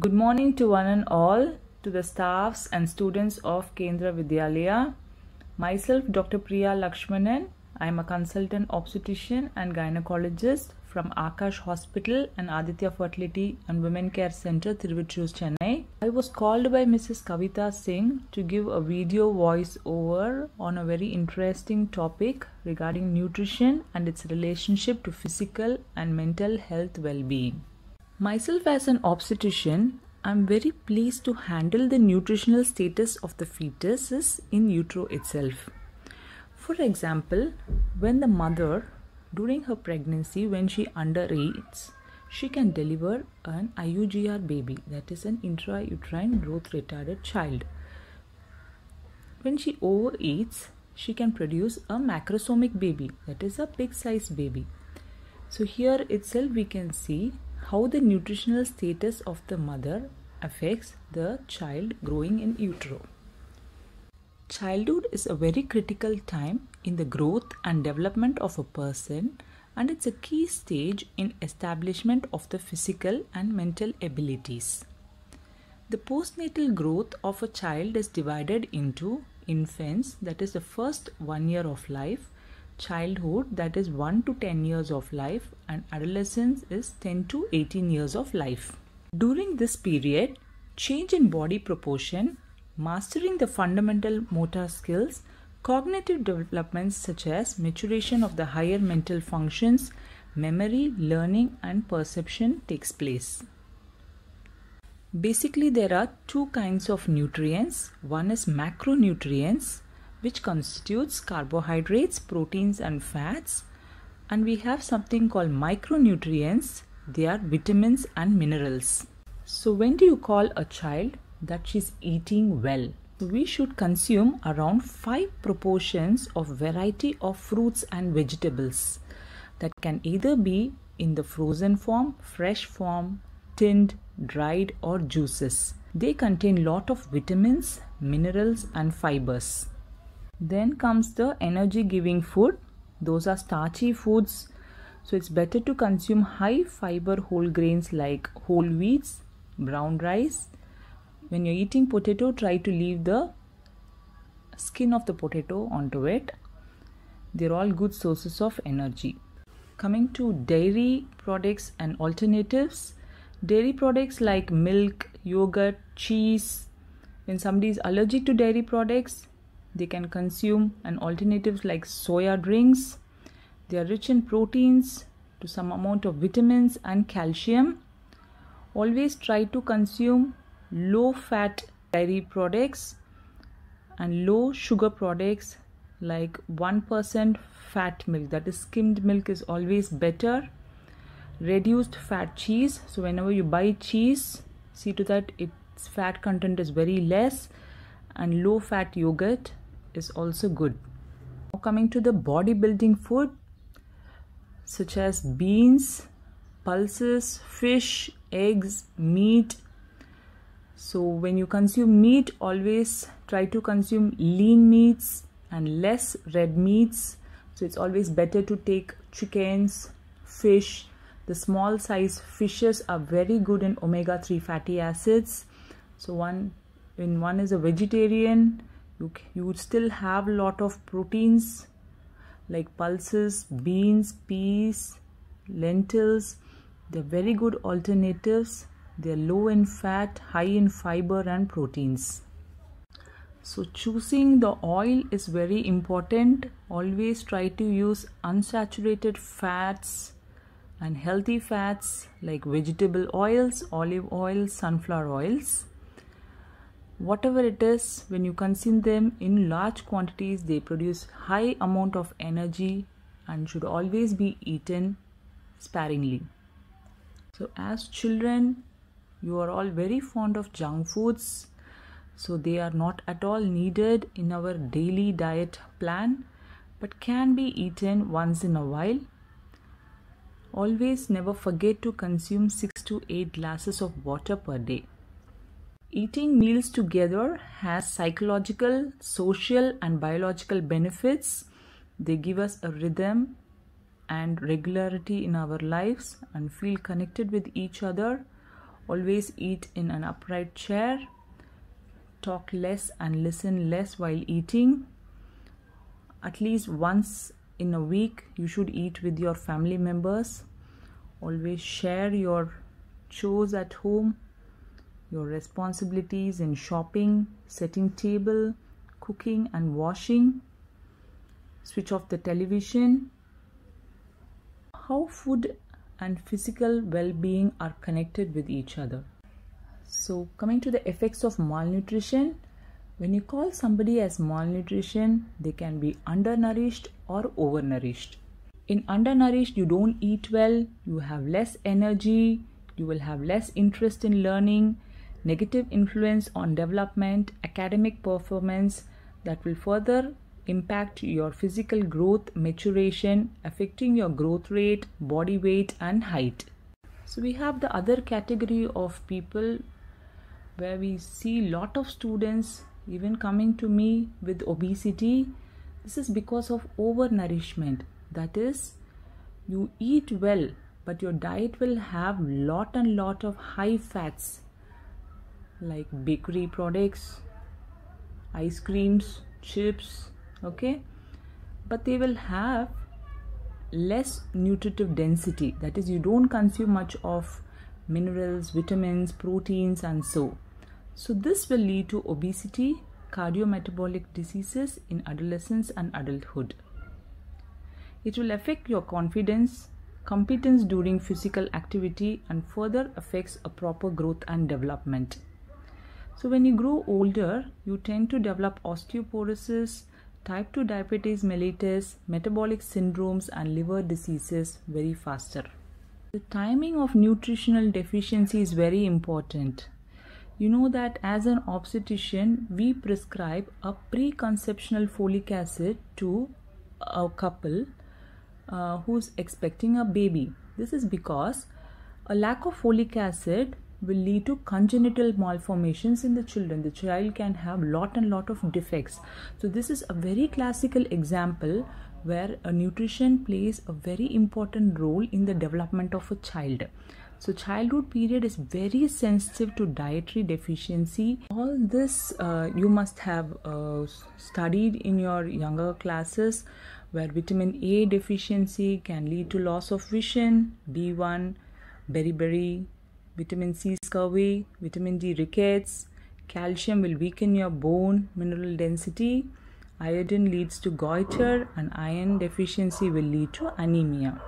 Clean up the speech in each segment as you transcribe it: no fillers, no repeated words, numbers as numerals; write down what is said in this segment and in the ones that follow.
Good morning to one and all, to the staffs and students of Kendra Vidyalaya. Myself, Dr. Priya Lakshmanan. I am a consultant obstetrician and gynecologist from Akash Hospital and Aditya Fertility and Women Care Center, Tiruvattur, Chennai. I was called by Mrs. Kavita Singh to give a video voice over on a very interesting topic regarding nutrition and its relationship to physical and mental health well-being. Myself as an obstetrician, I am very pleased to handle the nutritional status of the fetuses in utero itself. For example, when the mother, during her pregnancy, when she undereats, she can deliver an IUGR baby, that is an intrauterine growth retarded child. When she overeats, she can produce a macrosomic baby, that is a big size baby. So here itself we can see how the nutritional status of the mother affects the child growing in utero. Childhood is a very critical time in the growth and development of a person, and it's a key stage in establishment of the physical and mental abilities. The postnatal growth of a child is divided into infants, that is the first 1 year of life, childhood, that is 1 to 10 years of life, and adolescence is 10 to 18 years of life. During this period, change in body proportion, mastering the fundamental motor skills, cognitive developments such as maturation of the higher mental functions, memory, learning and perception takes place. Basically, there are two kinds of nutrients. One is macronutrients, which constitutes carbohydrates, proteins and fats, and we have something called micronutrients. They are vitamins and minerals. So when do you call a child that she's eating well? So we should consume around 5 proportions of variety of fruits and vegetables that can either be in the frozen form, fresh form, tinned, dried or juices. They contain lot of vitamins, minerals and fibers. Then comes the energy giving food. Those are starchy foods. So it's better to consume high fiber whole grains like whole wheats, brown rice. When you're eating potato, try to leave the skin of the potato onto it. They're all good sources of energy. Coming to dairy products and alternatives. Dairy products like milk, yogurt, cheese. When somebody is allergic to dairy products, they can consume an alternatives like soya drinks. They are rich in proteins, to some amount of vitamins and calcium. Always try to consume low fat dairy products and low sugar products like 1% fat milk, that is skimmed milk is always better. Reduced fat cheese, so whenever you buy cheese, see to that its fat content is very less, and low fat yogurt is also good. Now coming to the bodybuilding food such as beans, pulses, fish, eggs, meat. So when you consume meat, always try to consume lean meats and less red meats. So it's always better to take chickens, fish. The small size fishes are very good in omega-3 fatty acids. So when one is a vegetarian, you would still have a lot of proteins like pulses, beans, peas, lentils. They're very good alternatives. They're low in fat, high in fiber and proteins. So choosing the oil is very important. Always try to use unsaturated fats and healthy fats like vegetable oils, olive oil, sunflower oils. Whatever it is, when you consume them in large quantities, they produce high amount of energy and should always be eaten sparingly. So as children, you are all very fond of junk foods. So they are not at all needed in our daily diet plan, but can be eaten once in a while. Always never forget to consume 6 to 8 glasses of water per day. Eating meals together has psychological, social and biological benefits. They give us a rhythm and regularity in our lives and feel connected with each other. Always eat in an upright chair. Talk less and listen less while eating. At least once in a week you should eat with your family members. Always share your chores at home, your responsibilities in shopping, setting table, cooking and washing. Switch off the television. How food and physical well-being are connected with each other. So coming to the effects of malnutrition, when you call somebody as malnutrition, they can be undernourished or overnourished. In undernourished, you don't eat well, you have less energy, you will have less interest in learning, negative influence on development, academic performance that will further impact your physical growth, maturation, affecting your growth rate, body weight and height. So we have the other category of people where we see lot of students even coming to me with obesity. This is because of overnourishment. That is, you eat well, but your diet will have lot of high fats like bakery products, ice creams, chips, okay, but they will have less nutritive density. That is, you don't consume much of minerals, vitamins, proteins and so this will lead to obesity, cardiometabolic diseases in adolescence and adulthood. It will affect your confidence, competence during physical activity and further affects a proper growth and development. So when you grow older, you tend to develop osteoporosis, type 2 diabetes mellitus, metabolic syndromes and liver diseases very faster. The timing of nutritional deficiency is very important. You know that as an obstetrician, we prescribe a preconceptional folic acid to a couple who's expecting a baby. This is because a lack of folic acid will lead to congenital malformations in the children. The child can have lot of defects. So this is a very classical example where a nutrition plays a very important role in the development of a child. So childhood period is very sensitive to dietary deficiency. All this you must have studied in your younger classes, where vitamin A deficiency can lead to loss of vision, B1, beriberi, vitamin C scurvy, vitamin D rickets, calcium will weaken your bone mineral density, iodine leads to goiter and iron deficiency will lead to anemia.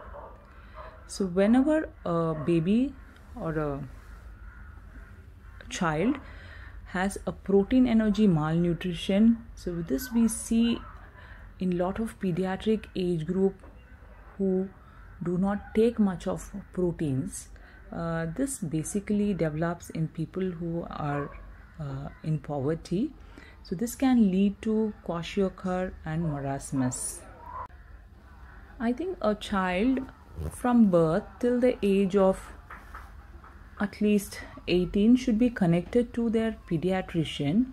So whenever a baby or a child has a protein energy malnutrition, so this we see in lot of pediatric age group who do not take much of proteins. This basically develops in people who are in poverty. So this can lead to kwashiorkor and marasmus. I think a child from birth till the age of at least 18 should be connected to their pediatrician,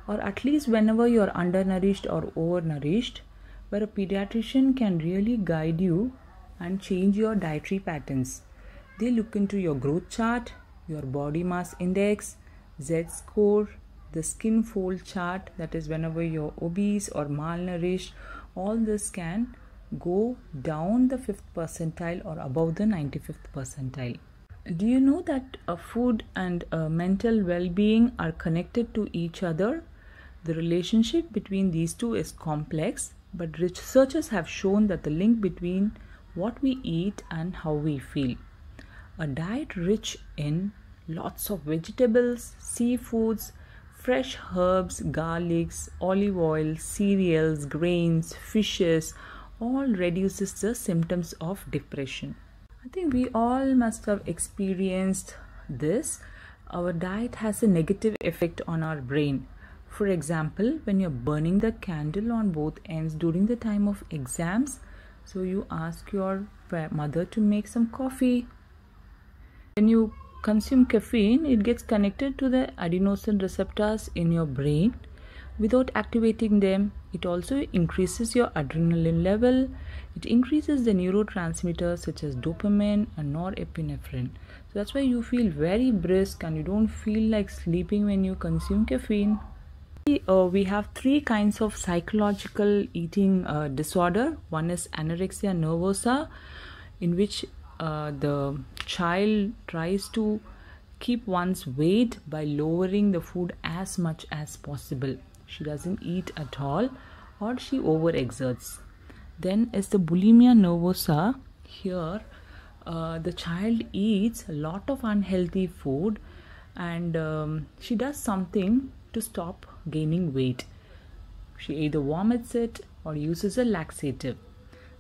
or at least whenever you are undernourished or overnourished, where a pediatrician can really guide you and change your dietary patterns. They look into your growth chart, your body mass index, Z-score, the skin fold chart, that is whenever you're obese or malnourished, all this can go down the 5th percentile or above the 95th percentile. Do you know that food and mental well-being are connected to each other? The relationship between these two is complex, but researchers have shown that the link between what we eat and how we feel. A diet rich in lots of vegetables, seafoods, fresh herbs, garlics, olive oil, cereals, grains, fishes, all reduces the symptoms of depression. I think we all must have experienced this. Our diet has a negative effect on our brain. For example, when you're burning the candle on both ends during the time of exams, so you ask your mother to make some coffee. When you consume caffeine, it gets connected to the adenosine receptors in your brain, without activating them. It also increases your adrenaline level. It increases the neurotransmitters such as dopamine and norepinephrine. So that's why you feel very brisk and you don't feel like sleeping when you consume caffeine. We have three kinds of psychological eating disorder. One is anorexia nervosa, in which the child tries to keep one's weight by lowering the food as much as possible. She doesn't eat at all or she overexerts. Then is the bulimia nervosa. Here the child eats a lot of unhealthy food and she does something to stop gaining weight. She either vomits it or uses a laxative.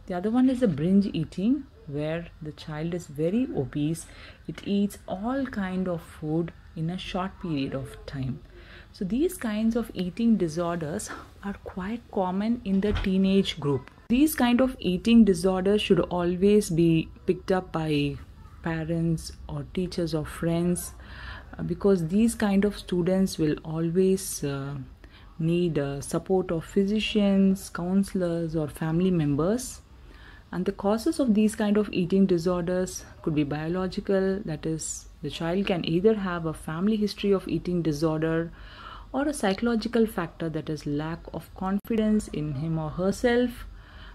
The other one is the binge eating, where the child is very obese. It eats all kind of food in a short period of time. So these kinds of eating disorders are quite common in the teenage group. These kind of eating disorders should always be picked up by parents or teachers or friends, because these kind of students will always need support of physicians, counselors or family members. And the causes of these kind of eating disorders could be biological, that is, the child can either have a family history of eating disorder, or a psychological factor, that is lack of confidence in him or herself,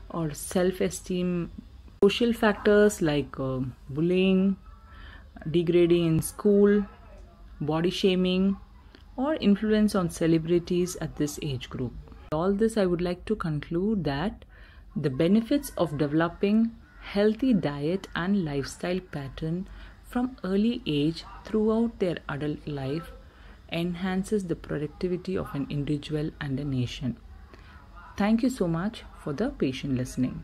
or self-esteem. Social factors like bullying, degrading in school, body shaming, or influence on celebrities at this age group. All this, I would like to conclude that the benefits of developing healthy diet and lifestyle pattern from early age throughout their adult life enhances the productivity of an individual and a nation. Thank you so much for the patient listening.